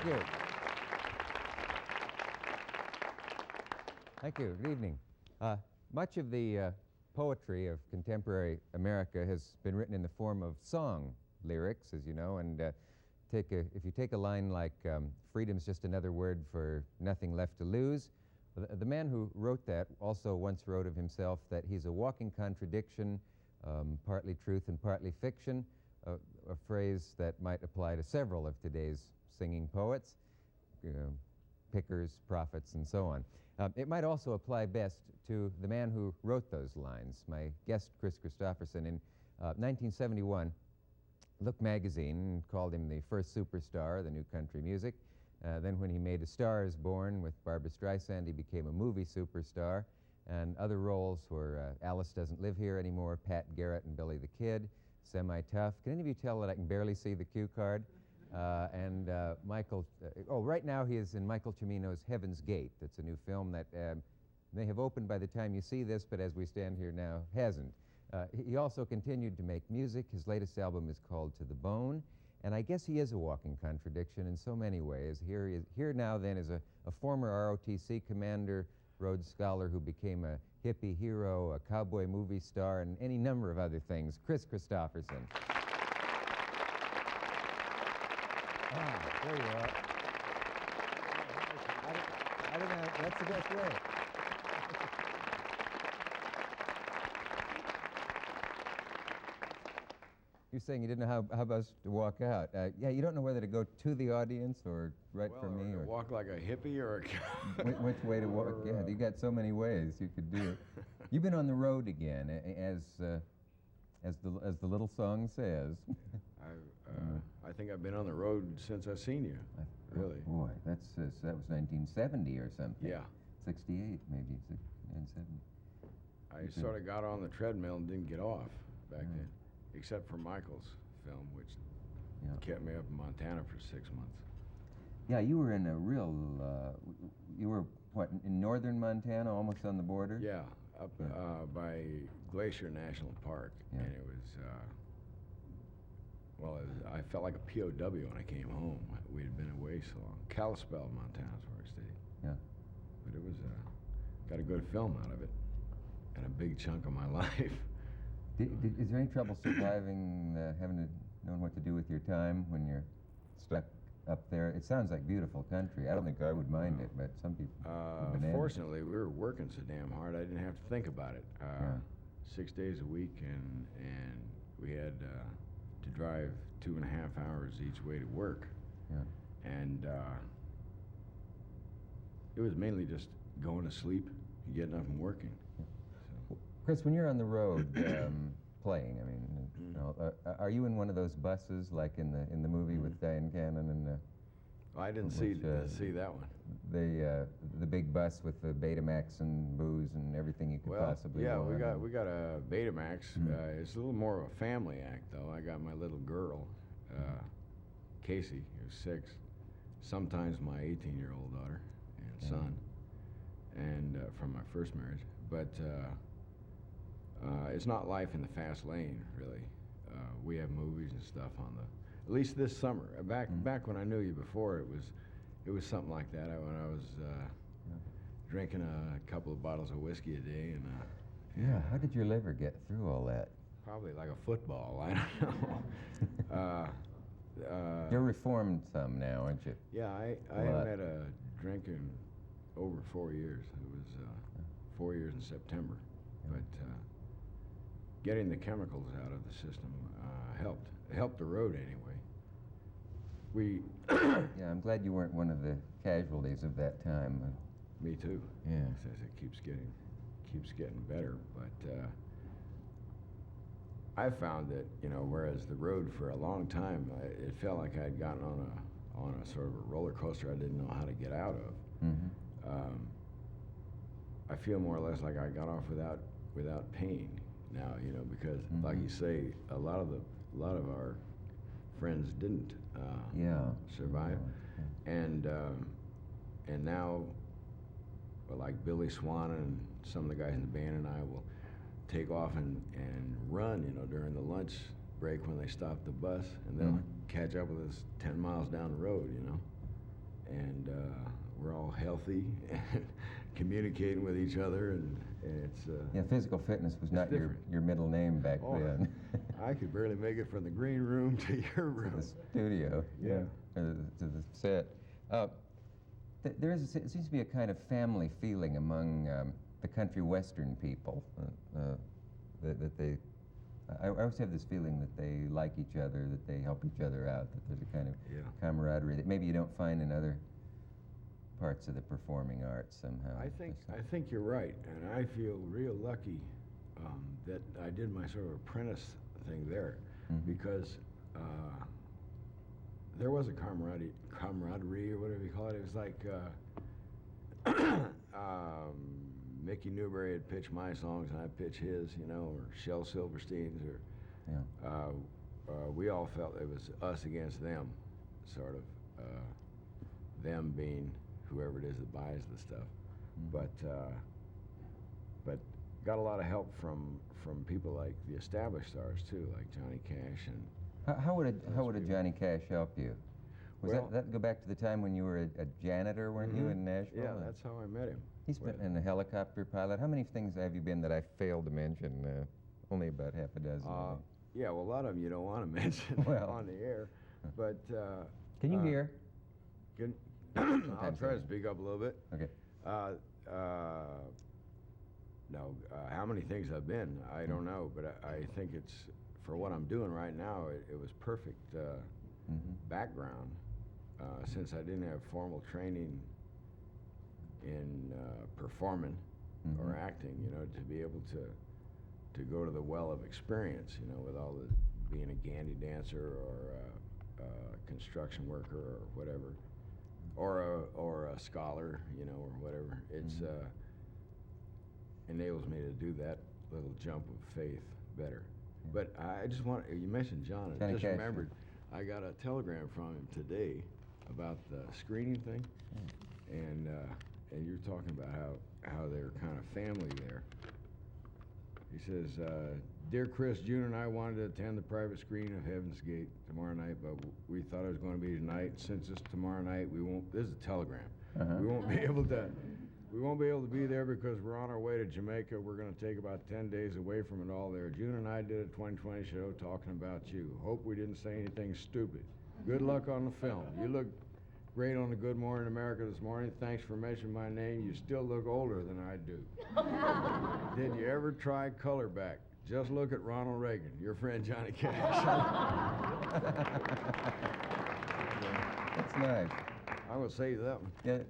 you. Thank you. Good evening. Much of the poetry of contemporary America has been written in the form of song lyrics, as you know, and if you take a line like freedom's just another word for nothing left to lose, the man who wrote that also once wrote of himself that he's a walking contradiction, partly truth and partly fiction, a phrase that might apply to several of today's singing poets, pickers, prophets, and so on. It might also apply best to the man who wrote those lines, my guest, Kris Kristofferson. In 1971, Look magazine called him the first superstar of the new country music. Then when he made A Star Is Born with Barbra Streisand, he became a movie superstar. And other roles were Alice Doesn't Live Here Anymore, Pat Garrett and Billy the Kid, Semi-Tough. Can any of you tell that I can barely see the cue card? Michael, right now he is in Michael Cimino's Heaven's Gate. That's a new film that may have opened by the time you see this, but as we stand here now, hasn't. He also continued to make music. His latest album is called To the Bone, and I guess he is a walking contradiction in so many ways. Here now then is a former ROTC commander, Rhodes Scholar, who became a hippie hero, a cowboy movie star, and any number of other things, Kris Kristofferson. There you are. I don't know, that's the best way. You're saying you didn't know how best to walk out. Yeah, you don't know whether to go to the audience or right for me. Or walk like a hippie or a... Which way to walk? Yeah, you got so many ways you could do it. You've been on the road again, as the little song says. I think I've been on the road since I've seen you, really. Oh boy, that was 1970 or something. Yeah. 68, maybe, 70. I sort of got on the treadmill and didn't get off back then, except for Michael's film, which kept me up in Montana for 6 months. Yeah, you were in a real, you were, what, in northern Montana, almost on the border? Yeah, up by Glacier National Park, and it was, I felt like a POW when I came home. We had been away so long. Kalispell, Montana is where I stayed. Yeah. But it was, got a good film out of it, and a big chunk of my life. Is there any trouble surviving, knowing what to do with your time when you're stuck up there? It sounds like beautiful country. I don't think I would mind it, but some people... Fortunately, we were working so damn hard, I didn't have to think about it. 6 days a week, and we had to drive 2.5 hours each way to work. Yeah. And it was mainly just going to sleep, getting up and working. So. Chris, when you're on the road playing, I mean, are you in one of those buses like in the movie with Diane Cannon and? I didn't see that one. The big bus with the Betamax and booze and everything you could possibly want. Yeah, we got a Betamax. It's a little more of a family act, though. I got my little girl, Casey, who's 6. Sometimes my 18-year-old daughter and son, and from my first marriage. But it's not life in the fast lane, really. We have movies and stuff on at least this summer. Back when I knew you before, it was something like that. When I was drinking a couple of bottles of whiskey a day, and how did your liver get through all that? Probably like a football. I don't know. You're reformed some now, aren't you? Yeah, I haven't had a drink in over 4 years. It was 4 years in September, but getting the chemicals out of the system helped. It helped the road anyway. Yeah, I'm glad you weren't one of the casualties of that time. Me too. Yeah. As it keeps getting better, but I found that, whereas the road for a long time, it felt like I'd gotten on a sort of a roller coaster I didn't know how to get out of. I feel more or less like I got off without pain now, because like you say, a lot of our friends didn't survive, and now, like Billy Swan and some of the guys in the band and I will take off and run, during the lunch break when they stop the bus, and they'll catch up with us 10 miles down the road, and we're all healthy and communicating with each other, and it's yeah, physical fitness was not your middle name back then. I could barely make it from the green room to your room. To the studio. Yeah. To the set. It seems to be a kind of family feeling among the country western people that they. I always have this feeling that they like each other, that they help each other out, that there's a kind of camaraderie that maybe you don't find in other parts of the performing arts somehow. I think you're right, and I feel real lucky that I did my sort of apprentice thing there, because there was a camaraderie or whatever you call it. It was like Mickey Newbury would pitch my songs and I'd pitch his, you know, or Shel Silverstein's, or we all felt it was us against them, sort of, them being whoever it is that buys the stuff. But got a lot of help from people like the established stars too, like Johnny Cash and. How would a Johnny Cash help you? Was that go back to the time when you were a janitor, weren't you, in Nashville? Yeah, that's how I met him. He's been a helicopter pilot. How many things have you been that I failed to mention? Only about half a dozen. Yeah, well, a lot of them you don't want to mention on the air. But can you hear? I'll try to speak up a little bit. Okay. No, how many things I've been, I don't know, but I think it's, for what I'm doing right now, it was perfect background, since I didn't have formal training in performing or acting, you know, to be able to go to the well of experience, you know, with all the being a Gandy dancer or a construction worker or whatever, or a scholar, you know, or whatever. It's enables me to do that little jump of faith better. But I just want, you mentioned John, I just remembered, I got a telegram from him today about the screening thing, and you're talking about how they're kind of family there. He says, "Dear Chris, June and I wanted to attend the private screening of Heaven's Gate tomorrow night, but we thought it was going to be tonight. Since it's tomorrow night, we won't." This is a telegram. We won't be able to. We won't be able to be there because we're on our way to Jamaica. We're going to take about 10 days away from it all there. June and I did a 2020 show talking about you. Hope we didn't say anything stupid. Good luck on the film. You look great on the Good Morning America this morning. Thanks for mentioning my name. You still look older than I do. Did you ever try color back? Just look at Ronald Reagan, your friend Johnny Cash. That's nice. I will say that one. Yeah.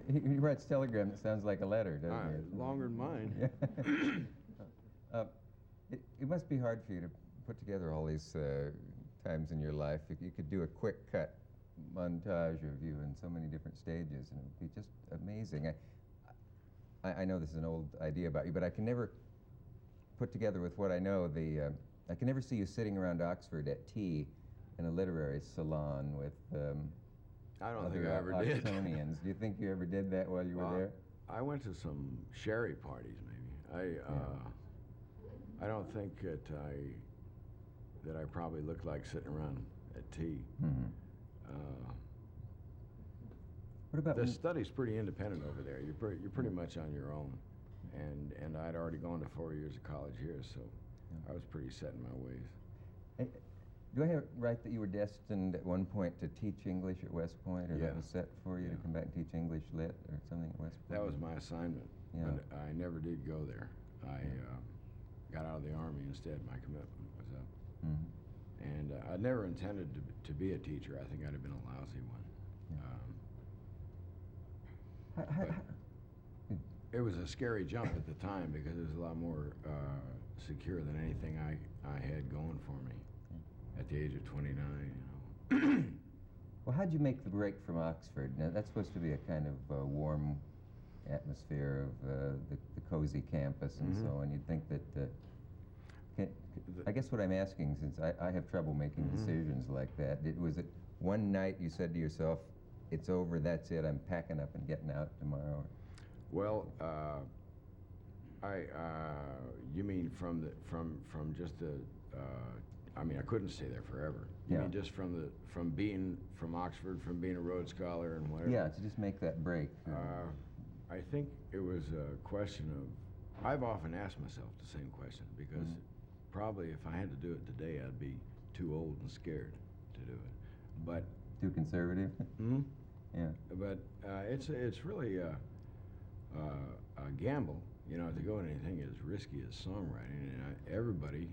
He writes telegram that sounds like a letter, doesn't he? Longer than mine. It must be hard for you to put together all these times in your life. If you could do a quick cut montage of you in so many different stages, and it would be just amazing. I know this is an old idea about you, but I can never put together with what I know. I can never see you sitting around Oxford at tea in a literary salon with I don't think I ever did. Oxonians. Do you think you ever did that while you were there? I went to some sherry parties, maybe. I don't think that I probably looked like sitting around at tea. What about the study's pretty independent over there. You're pretty much on your own, and I'd already gone to 4 years of college here, so I was pretty set in my ways. Do I have it right that you were destined at one point to teach English at West Point, or that was set for you to come back and teach English Lit or something at West Point? That was my assignment, but I never did go there. I got out of the Army instead. My commitment was up. And I never intended to be a teacher. I think I'd have been a lousy one. It was a scary jump at the time because it was a lot more secure than anything I had going for me. At the age of 29, you know. Well, how'd you make the break from Oxford? Now, that's supposed to be a kind of warm atmosphere of the cozy campus and so on. You'd think that, I guess what I'm asking, since I have trouble making decisions like that, was it one night you said to yourself, it's over, that's it, I'm packing up and getting out tomorrow? Well, you mean from just the I mean, I couldn't stay there forever. Yeah. I mean, just from being from Oxford, from being a Rhodes Scholar and whatever. Yeah, to just make that break. I think it was a question of, I've often asked myself the same question, because probably if I had to do it today, I'd be too old and scared to do it. But too conservative. Yeah. But it's really a gamble, you know, to go into anything as risky as songwriting. And everybody,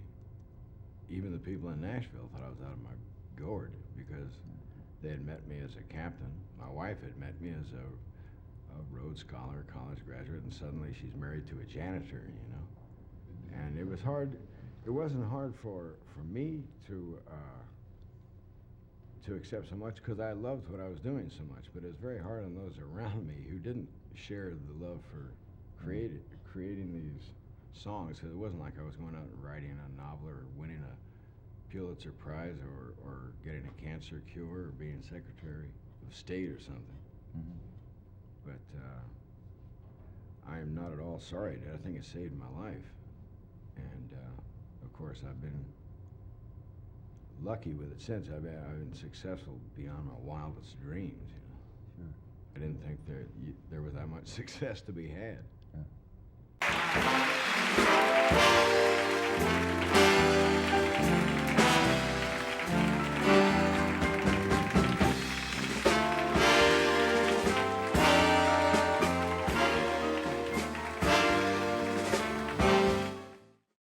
even the people in Nashville, thought I was out of my gourd, because they had met me as a captain. My wife had met me as a Rhodes Scholar, college graduate, and suddenly she's married to a janitor, you know. And it was hard. It wasn't hard for me to accept so much, because I loved what I was doing so much, but it was very hard on those around me who didn't share the love for creating these songs, because it wasn't like I was going out and writing a novel or winning a Pulitzer Prize or getting a cancer cure or being Secretary of State or something. But I am not at all sorry. I think it saved my life. And of course, I've been lucky with it since. I've been successful beyond my wildest dreams. You know, I didn't think there was that much success to be had. Yeah.